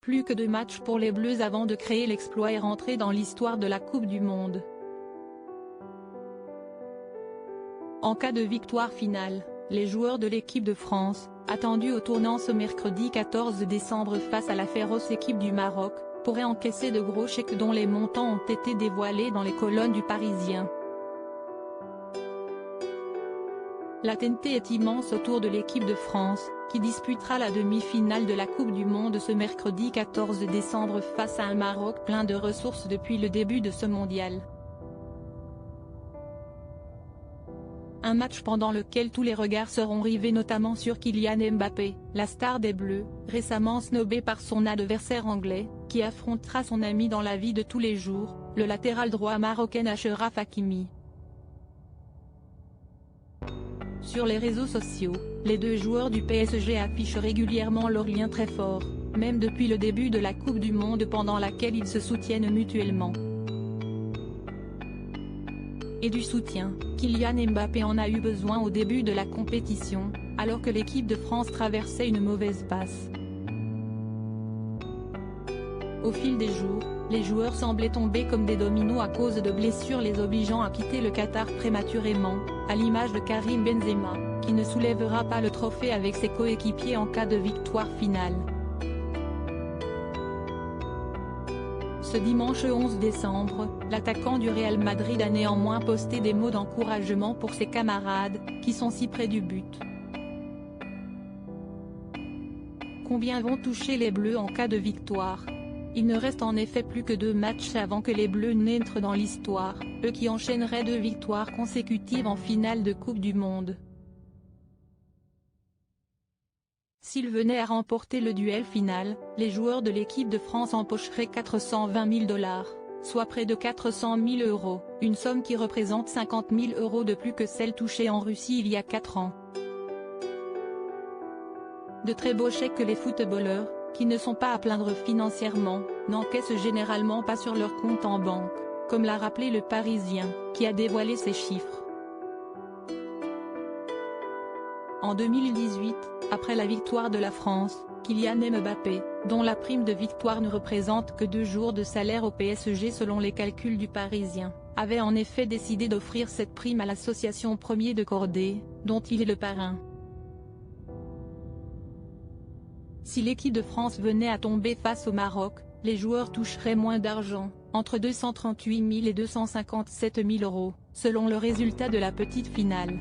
Plus que 2 matchs pour les Bleus avant de créer l'exploit et rentrer dans l'histoire de la Coupe du Monde. En cas de victoire finale, les joueurs de l'équipe de France, attendus au tournant ce mercredi 14 décembre face à la féroce équipe du Maroc, pourraient encaisser de gros chèques dont les montants ont été dévoilés dans les colonnes du Parisien. L'attente est immense autour de l'équipe de France, qui disputera la demi-finale de la Coupe du Monde ce mercredi 14 décembre face à un Maroc plein de ressources depuis le début de ce mondial. Un match pendant lequel tous les regards seront rivés notamment sur Kylian Mbappé, la star des Bleus, récemment snobé par son adversaire anglais, qui affrontera son ami dans la vie de tous les jours, le latéral droit marocain Achraf Hakimi. Sur les réseaux sociaux, les deux joueurs du PSG affichent régulièrement leur lien très fort, même depuis le début de la Coupe du Monde pendant laquelle ils se soutiennent mutuellement. Et du soutien, Kylian Mbappé en a eu besoin au début de la compétition, alors que l'équipe de France traversait une mauvaise passe. Au fil des jours, les joueurs semblaient tomber comme des dominos à cause de blessures les obligeant à quitter le Qatar prématurément, à l'image de Karim Benzema, qui ne soulèvera pas le trophée avec ses coéquipiers en cas de victoire finale. Ce dimanche 11 décembre, l'attaquant du Real Madrid a néanmoins posté des mots d'encouragement pour ses camarades, qui sont si près du but. Combien vont toucher les Bleus en cas de victoire? Il ne reste en effet plus que 2 matchs avant que les Bleus n'entrent dans l'histoire, eux qui enchaîneraient 2 victoires consécutives en finale de Coupe du Monde. S'ils venaient à remporter le duel final, les joueurs de l'équipe de France empocheraient 420 000 $, soit près de 400 000 €, une somme qui représente 50 000 € de plus que celle touchée en Russie il y a 4 ans. De très beaux chèques que les footballeurs, qui ne sont pas à plaindre financièrement, n'encaissent généralement pas sur leur compte en banque, comme l'a rappelé le Parisien, qui a dévoilé ces chiffres. En 2018, après la victoire de la France, Kylian Mbappé, dont la prime de victoire ne représente que 2 jours de salaire au PSG selon les calculs du Parisien, avait en effet décidé d'offrir cette prime à l'association Premier de Cordée, dont il est le parrain. Si l'équipe de France venait à tomber face au Maroc, les joueurs toucheraient moins d'argent, entre 238 000 et 257 000 €, selon le résultat de la petite finale.